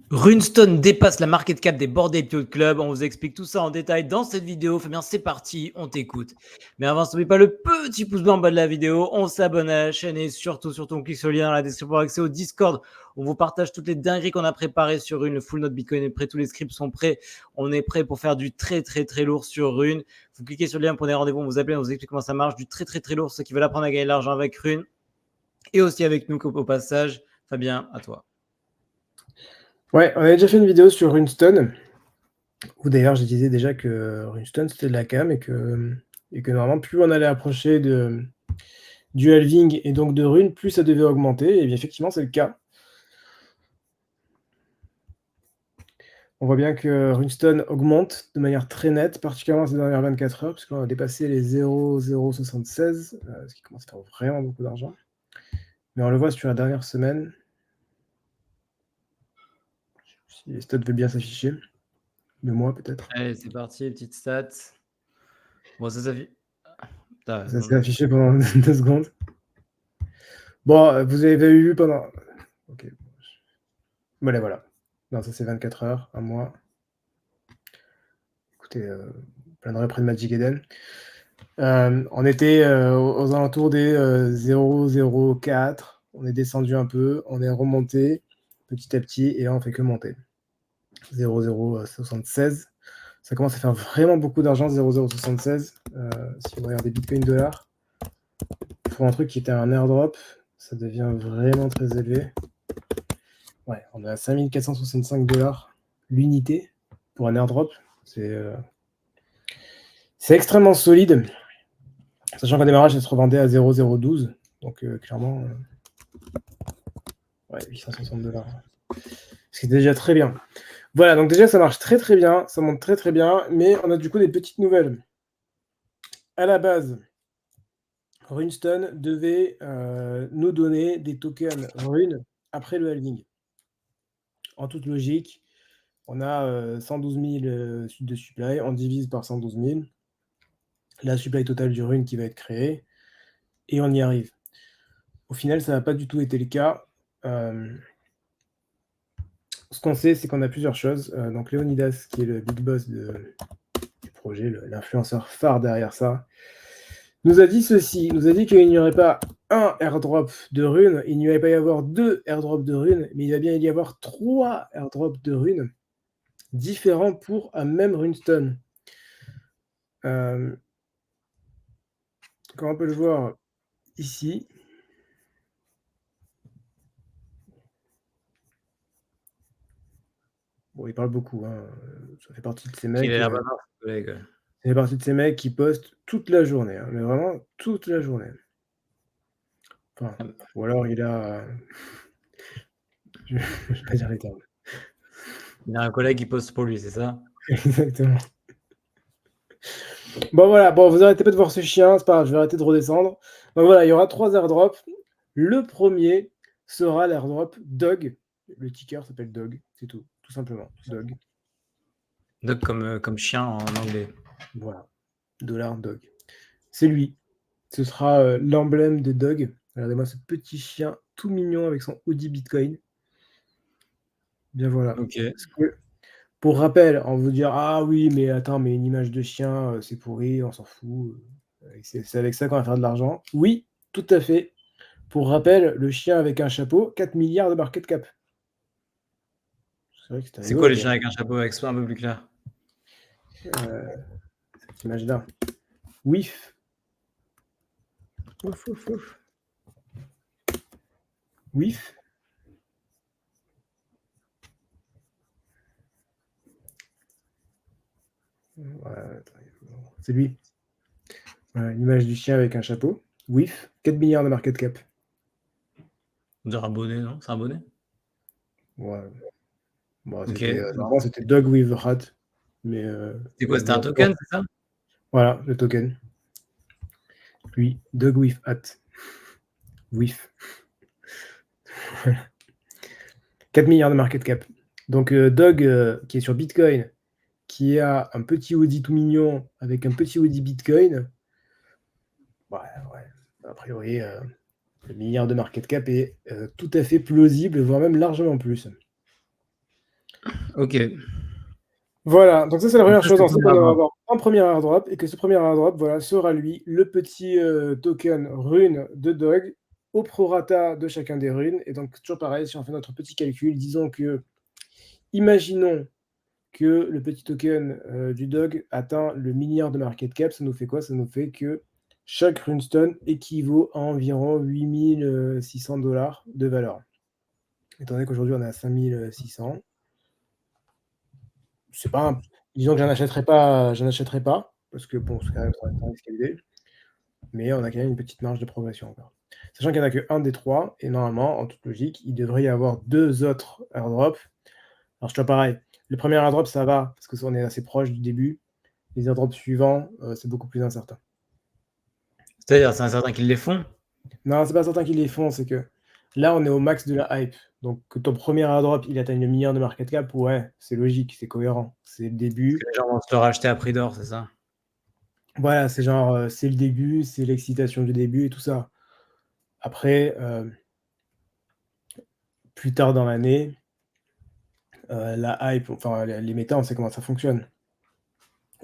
Runestone dépasse la market cap des Bored Ape Yacht Club. On vous explique tout ça en détail dans cette vidéo. Fabien, c'est parti, on t'écoute. Mais avant, n'oublie pas le petit pouce bleu en bas de la vidéo. On s'abonne à la chaîne et surtout, on clique sur le lien dans la description pour avoir accès au Discord. On vous partage toutes les dingueries qu'on a préparées sur Rune. Le full note Bitcoin est prêt, tous les scripts sont prêts. On est prêt pour faire du très lourd sur Rune. Vous cliquez sur le lien pour des rendez-vous, on vous appelle, on vous explique comment ça marche. Du très lourd, ceux qui veulent apprendre à gagner de l'argent avec Rune. Et aussi avec nous au passage. Fabien, à toi. Ouais, on avait déjà fait une vidéo sur Runestone, où d'ailleurs je disais déjà que Runestone c'était de la cam et que normalement plus on allait approcher du halving et donc de Rune, plus ça devait augmenter, et bien effectivement c'est le cas. On voit bien que Runestone augmente de manière très nette, particulièrement ces dernières 24 heures, puisqu'on a dépassé les 0,076, ce qui commence à faire vraiment beaucoup d'argent. Mais on le voit sur la dernière semaine. Si les stats veulent bien s'afficher. De moi peut-être. Allez, c'est parti, petite stat. Bon, ça s'affiche. Ça s'est affiché pendant 2 secondes. Bon, vous avez vu pendant... Ok. Voilà, voilà. Non, ça c'est 24 heures, un mois. Écoutez, plein de près de Magic Eden. On était aux alentours des 0,04. On est descendu un peu, on est remonté petit à petit, et là on fait que monter. 0,076. Ça commence à faire vraiment beaucoup d'argent, 0,076. Si vous regardez Bitcoin dollar, pour un truc qui était un airdrop, ça devient vraiment très élevé. Ouais, on est à 5465 $ l'unité pour un airdrop. C'est extrêmement solide, sachant qu'au démarrage, ça se revendait à 0,012. Donc clairement, ouais, 860 $. Ce qui est déjà très bien. Voilà, donc déjà, ça marche très bien, ça monte très bien, mais on a du coup des petites nouvelles. À la base, Runestone devait nous donner des tokens Rune après le halving. En toute logique, on a 112 000 de supply, on divise par 112 000, la supply totale du Rune qui va être créée, et on y arrive. Au final, ça n'a pas du tout été le cas. Ce qu'on sait, c'est qu'on a plusieurs choses. Donc Leonidas, qui est le big boss du projet, l'influenceur phare derrière ça, nous a dit ceci, nous a dit qu'il n'y aurait pas un airdrop de Rune, il n'y aurait pas y avoir 2 airdrops de Rune, mais il va bien y avoir 3 airdrops de Rune différents pour un même Runestone. Comme on peut le voir ici, bon, il parle beaucoup, hein. Ça fait partie de ces mecs. Ça fait partie de ces mecs qui postent toute la journée, hein, mais vraiment toute la journée. Enfin, ou alors il a. Je ne vais pas dire les termes. Il y a un collègue qui poste pour lui, c'est ça? Exactement. Bon, voilà, bon, vous arrêtez pas de voir ce chien, c'est pas grave, je vais arrêter de redescendre. Donc voilà, il y aura 3 airdrops. Le premier sera l'airdrop Dog. Le ticker s'appelle Dog, c'est tout simplement. Dog. Dog comme chien en anglais. Voilà, $Dog. C'est lui. Ce sera l'emblème de Dog. Regardez-moi ce petit chien tout mignon avec son hoodie Bitcoin. Bien voilà. Ok. Pour rappel, on vous dire ah oui, mais attends, mais une image de chien, c'est pourri, on s'en fout. C'est avec ça qu'on va faire de l'argent. Oui, tout à fait. Pour rappel, le chien avec un chapeau, 4 milliards de market cap. C'est vrai que c'était C'est quoi rigolo. les chiens avec un chapeau avec ça un peu plus clair? Cette image-là. WIF. Ouf, ouf, ouf. WIF. Voilà, c'est lui. Voilà, l'image du chien avec un chapeau. WIF, 4 milliards de market cap. On dirait un bonnet, non? C'est un bonnet? Ouais. Bon, Ok. normalement, c'était Dog with a Hat. Mais, C'est quoi? C'était un token, c'est ça? Voilà, le token. Lui, Dog with Hat. WIF. 4 milliards de market cap. Donc, Dog, qui est sur Bitcoin, qui a un petit hoodie tout mignon avec un petit hoodie Bitcoin, ouais, a priori, le milliard de market cap est tout à fait plausible, voire même largement plus. Ok. Voilà, donc ça c'est la Donc première ça, chose. c'est le Ensuite, premier on va airdrop. avoir un premier airdrop et que ce premier airdrop, voilà, sera lui le petit token rune de Dog au prorata de chacun des runes. Et donc toujours pareil, si on fait notre petit calcul, disons que, imaginons que le petit token du Dog atteint le milliard de market cap, ça nous fait quoi? Ça nous fait que chaque runestone équivaut à environ 8600 $ de valeur. Étant donné qu'aujourd'hui on est à 5600, c'est pas un... Disons que j'en achèterai pas, parce que bon, c'est quand même, ça reste un risque élevé, mais on a quand même une petite marge de progression encore. Sachant qu'il n'y en a qu'un des trois, et normalement, en toute logique, il devrait y avoir 2 autres airdrops. Alors je vois pareil, le premier airdrop ça va, parce qu'on est assez proche du début. Les airdrops suivants, c'est beaucoup plus incertain. C'est-à-dire, c'est incertain qu'ils les font. Non, c'est pas certain qu'ils les font, c'est que là, on est au max de la hype. Donc que ton premier airdrop, il atteigne le milliard de market cap, ouais, c'est logique, c'est cohérent. C'est le Parce que début. les gens vont se le racheter à prix d'or, c'est ça? Voilà, c'est genre, c'est le début, c'est l'excitation du début et tout ça. Après, plus tard dans l'année, la hype, enfin les méta, on sait comment ça fonctionne.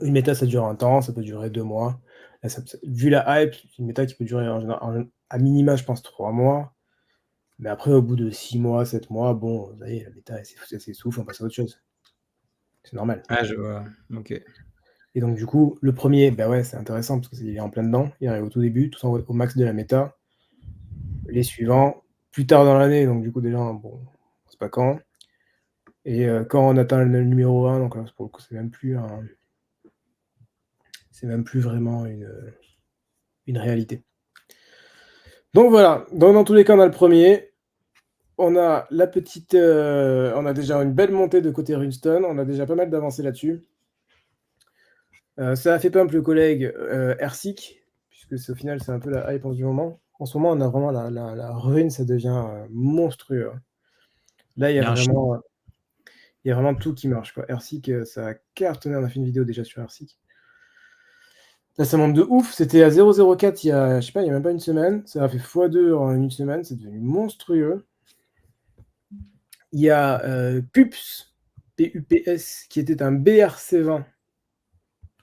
Une méta, ça dure un temps, ça peut durer 2 mois. Là, vu la hype, c'est une méta qui peut durer à minima, je pense, 3 mois. Mais après, au bout de 6 mois, 7 mois, bon, vous voyez, la méta, elle s'essouffle, on passe à autre chose. C'est normal. Ah, je vois. Ok. Et donc, du coup, le premier, bah ouais, c'est intéressant parce qu'il est en plein dedans. Il arrive au tout début, tout au max de la méta. Les suivants, plus tard dans l'année, donc du coup, déjà, bon, c'est pas quand. Et quand on atteint le numéro 1, donc là, pour le coup, c'est même plus vraiment une réalité. Donc voilà, donc dans tous les cas, on a le premier. On a la petite, on a déjà une belle montée de côté Runestone, on a déjà pas mal d'avancées là-dessus. Ça a fait pump le collègue Ersic, puisque au final, c'est un peu la hype du moment. En ce moment, on a vraiment la rune, ça devient monstrueux. Là, il y Il a y a un chien. vraiment tout qui marche, quoi. Ersic, ça a cartonné, on a fait une vidéo déjà sur Ersic. Là, ça monte de ouf, c'était à 0,04 il y a, je sais pas, il y a même pas une semaine. Ça a fait x2 en une semaine, c'est devenu monstrueux. Il y a Pups, P-U-P-S, qui était un BRC20.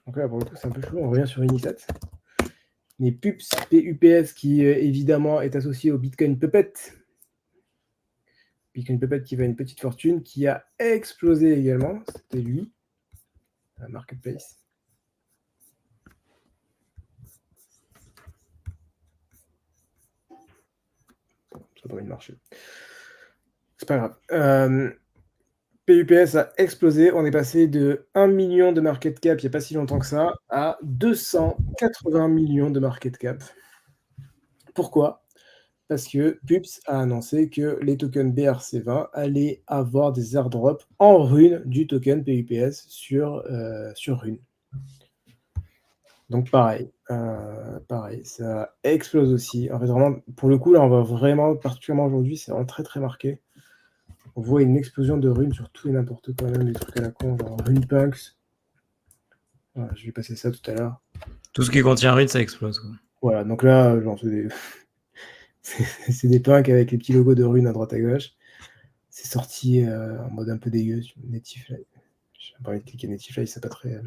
Donc là, pour le coup, c'est un peu chaud, on revient sur Unisat. Mais Pups, P-U-P-S, qui évidemment est associé au Bitcoin Puppet. Bitcoin Puppet qui va une petite fortune, qui a explosé également. C'était lui, la marketplace. Ça devrait marcher. C'est pas grave. PUPS a explosé. On est passé de 1 million de market cap il n'y a pas si longtemps que ça à 280 millions de market cap. Pourquoi? Parce que Pups a annoncé que les tokens BRC20 allaient avoir des airdrops en rune du token PUPS sur rune. Donc pareil, ça explose aussi. En fait, vraiment, pour le coup, là, on va vraiment, particulièrement aujourd'hui, c'est vraiment très très marqué. On voit une explosion de runes sur tout et n'importe quoi, même des trucs à la con, genre Runepunks. Voilà, je vais passer ça tout à l'heure. Tout ce qui contient rune, ça explose, quoi. Voilà, donc là, genre, c'est des punks avec les petits logos de runes à droite à gauche. C'est sorti en mode un peu dégueu sur Netifly. J'ai pas envie de cliquer Netifly, c'est pas très.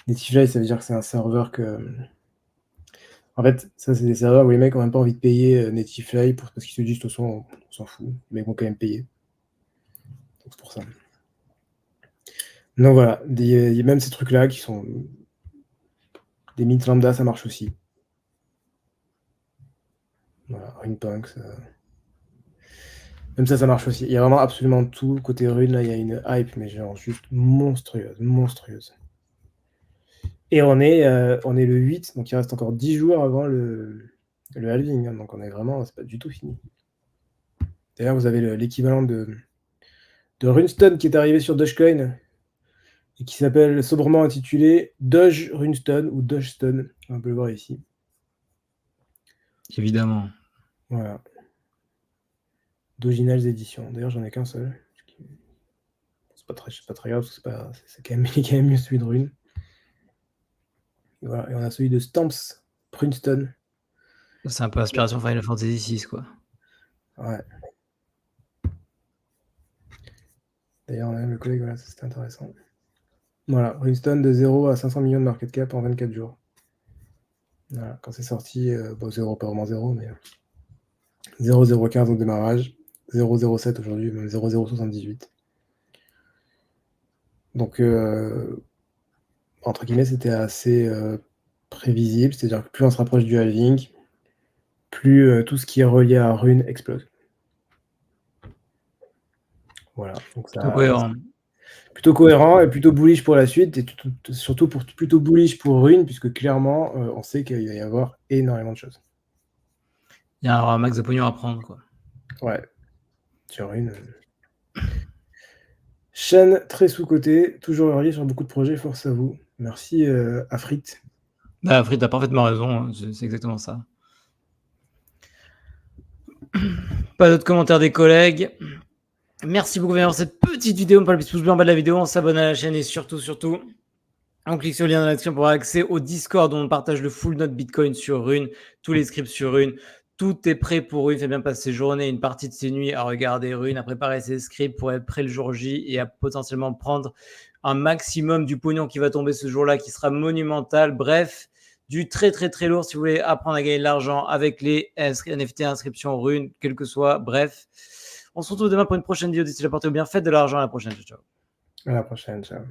Netifly, ça veut dire que c'est un serveur que. En fait, ça, c'est des serveurs où les mecs ont même pas envie de payer Netifly parce qu'ils se disent, de toute façon, on s'en fout. Mais ils vont quand même payer. Donc c'est pour ça. Donc voilà, il y a même ces trucs-là qui sont des mint lambda, ça marche aussi. Voilà, Runepunk, même ça marche aussi. Il y a vraiment absolument tout. Côté rune, là, il y a une hype, mais genre juste monstrueuse, monstrueuse. Et on est le 8, donc il reste encore 10 jours avant le halving. Hein, donc on est vraiment, c'est pas du tout fini. D'ailleurs, vous avez l'équivalent de Runestone qui est arrivé sur Dogecoin et qui s'appelle sobrement intitulé Doge Runestone ou Dogestone. On peut le voir ici. Évidemment. Voilà. Doginals édition. D'ailleurs, j'en ai qu'un seul. C'est pas très grave, c'est quand même mieux celui de Rune. Et voilà, et on a celui de Stamps Princeton. C'est un peu inspiration Final Fantasy VI, quoi. Ouais. D'ailleurs, on a même le collègue, voilà, ça c'était intéressant. Voilà, Runestone de 0 à 500 millions de market cap en 24 jours. Voilà, quand c'est sorti, 0, pas vraiment 0, mais 0,015 au démarrage, 0,07 aujourd'hui, même 0,078. Donc, entre guillemets, c'était assez prévisible, c'est-à-dire que plus on se rapproche du halving, plus tout ce qui est relié à Rune explose. Voilà, donc Plutôt cohérent. plutôt cohérent et plutôt bullish pour la suite, et surtout plutôt bullish pour Rune, puisque clairement, on sait qu'il va y avoir énormément de choses. Il y a un max de pognon à prendre, quoi. Ouais, sur Rune. Chaîne très sous-cotée, toujours early sur beaucoup de projets, force à vous. Merci Afrit. Bah, Frit, t'as parfaitement raison, hein, c'est exactement ça. Pas d'autres commentaires des collègues. Merci beaucoup pour cette petite vidéo. On peut le petit pouce bleu en bas de la vidéo, on s'abonne à la chaîne et surtout, on clique sur le lien dans la description pour avoir accès au Discord où on partage le full note Bitcoin sur Rune, tous les scripts sur Rune. Tout est prêt pour Rune. Il fait bien passer ses journées, une partie de ses nuits à regarder Rune, à préparer ses scripts pour être prêt le jour J et à potentiellement prendre un maximum du pognon qui va tomber ce jour-là, qui sera monumental. Bref, du très lourd si vous voulez apprendre à gagner de l'argent avec les NFT inscriptions Rune, quel que soit. Bref, on se retrouve demain pour une prochaine vidéo. D'ici là, portez-vous bien, faites de l'argent. À la prochaine. Ciao. À la prochaine, ciao.